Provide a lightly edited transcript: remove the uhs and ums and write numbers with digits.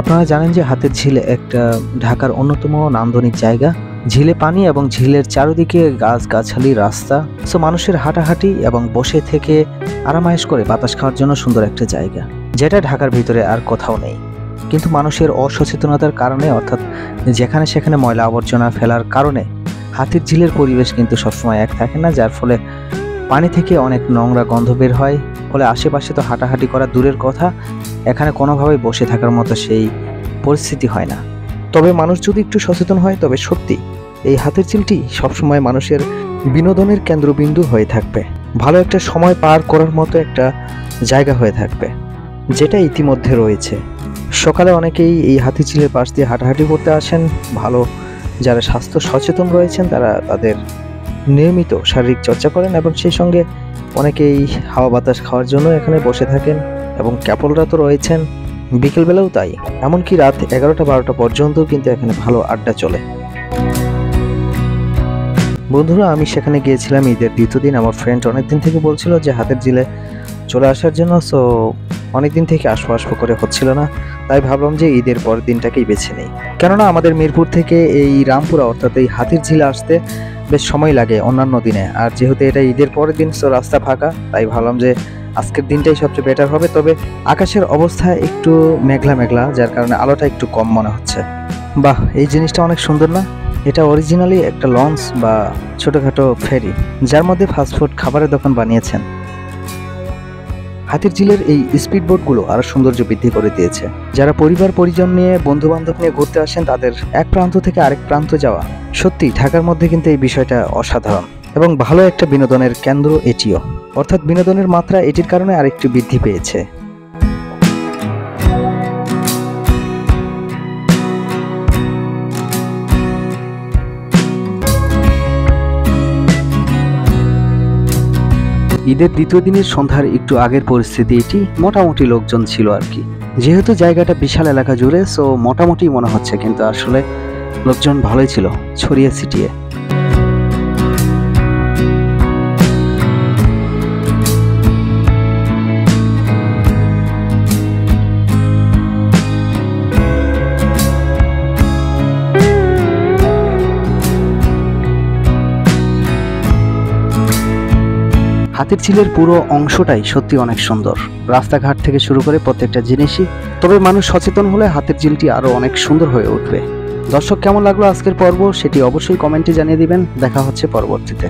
আপনারা জানেন যে হাতের ঝিল একটা ঢাকার অন্যতম নান্দনিক জায়গা। ঝিলে পানি এবং ঝিলের চারিদিকে গাছগাছালি, রাস্তা, সো মানুষের হাঁটাহাঁটি এবং বসে থেকে আরামায়েশ করে বাতাস খাওয়ার জন্য সুন্দর একটা জায়গা, যেটা ঢাকার ভিতরে আর কোথাও নেই। কিন্তু মানুষের অসচেতনতার কারণে, অর্থাৎ যেখানে সেখানে ময়লা আবর্জনা ফেলার কারণে হাতির ঝিলের পরিবেশ কিন্তু সবসময় এক থাকে না, যার ফলে পানি থেকে অনেক নোংরা গন্ধ বের হয়। ফলে আশেপাশে তো হাঁটাহাঁটি করা দূরের কথা, এখানে কোনোভাবেই বসে থাকার মতো সেই পরিস্থিতি হয় না। তবে মানুষ যদি একটু সচেতন হয়, তবে সত্যি এই হাতের ঝিলটি সবসময় মানুষের বিনোদনের কেন্দ্রবিন্দু হয়ে থাকবে, ভালো একটা সময় পার করার মতো একটা জায়গা হয়ে থাকবে, যেটা ইতিমধ্যে রয়েছে। সকালে অনেকেই এই হাতির ঝিলের পাশ দিয়ে হাঁটাহাঁটি করতে আসেন। ভালো যারা স্বাস্থ্য সচেতন রয়েছেন তারা তাদের নিয়মিত শারীরিক চর্চা করেন এবং সেই সঙ্গে অনেকেই হাওয়া বাতাস খাওয়ার জন্য এখানে বসে থাকেন এবং ক্যাপলরা তো রয়েছেন, বিকেলবেলাও তাই। এমনকি রাত 11টা-12টা পর্যন্ত কিন্তু এখানে ভালো আড্ডা চলে। বন্ধুরা, আমি সেখানে গিয়েছিলাম ঈদের দ্বিতীয় দিন। আমার ফ্রেন্ড অনেকদিন থেকে বলছিল যে হাতের ঝিলে চলে আসার জন্য, সো অনেকদিন থেকে আসবো করে হচ্ছিল না, তাই ভাবলাম যে ঈদের পরের দিনটাকেই বেছে নেই। কেননা আমাদের মিরপুর থেকে এই রামপুরা অর্থাৎ এই হাতির ঝিলে আসতে বেশ সময় লাগে অন্যান্য দিনে, আর যেহেতু এটা ঈদের পরের দিন, সো রাস্তা ফাঁকা, তাই ভাবলাম যে আজকের দিনটাই সবচেয়ে বেটার হবে। তবে আকাশের অবস্থা একটু মেঘলা মেঘলা, যার কারণে আলোটা একটু কম মনে হচ্ছে। বাহ, এই জিনিসটা অনেক সুন্দর না? এটা অরিজিনালি একটা লঞ্চ বা ছোটোখাটো ফেরি, যার মধ্যে ফাস্টফুড খাবারের দোকান বানিয়েছেন। হাতির ঝিলের এই স্পিড বোটগুলো আরো সৌন্দর্য বৃদ্ধি করে দিয়েছে। যারা পরিবার পরিজন নিয়ে, বন্ধু বান্ধব নিয়ে ঘুরতে আসেন, তাদের এক প্রান্ত থেকে আরেক প্রান্ত যাওয়া সত্যি ঢাকার মধ্যে কিন্তু এই বিষয়টা অসাধারণ এবং ভালো একটা বিনোদনের কেন্দ্র এটিও, অর্থাৎ বিনোদনের মাত্রা এটির কারণে আরেকটু বৃদ্ধি পেয়েছে। ঈদের দ্বিতীয় দিনের সন্ধ্যার একটু আগের পরিস্থিতি এটি, মোটামুটি লোকজন ছিল আর কি। যেহেতু জায়গাটা বিশাল এলাকা জুড়ে, সো মোটামুটি মনে হচ্ছে, কিন্তু আসলে লোকজন ভালোই ছিল, ছড়িয়ে ছিটিয়ে। হাতির ঝিলের পুরো অংশটাই সত্যি অনেক সুন্দর, রাস্তাঘাট থেকে শুরু করে প্রত্যেকটা জিনিসই। তবে মানুষ সচেতন হলে হাতির ঝিলটি আরো অনেক সুন্দর হয়ে উঠবে। দর্শক, কেমন লাগলো আজকের পর্ব সেটি অবশ্যই কমেন্টে জানিয়ে দিবেন। দেখা হচ্ছে পরবর্তীতে।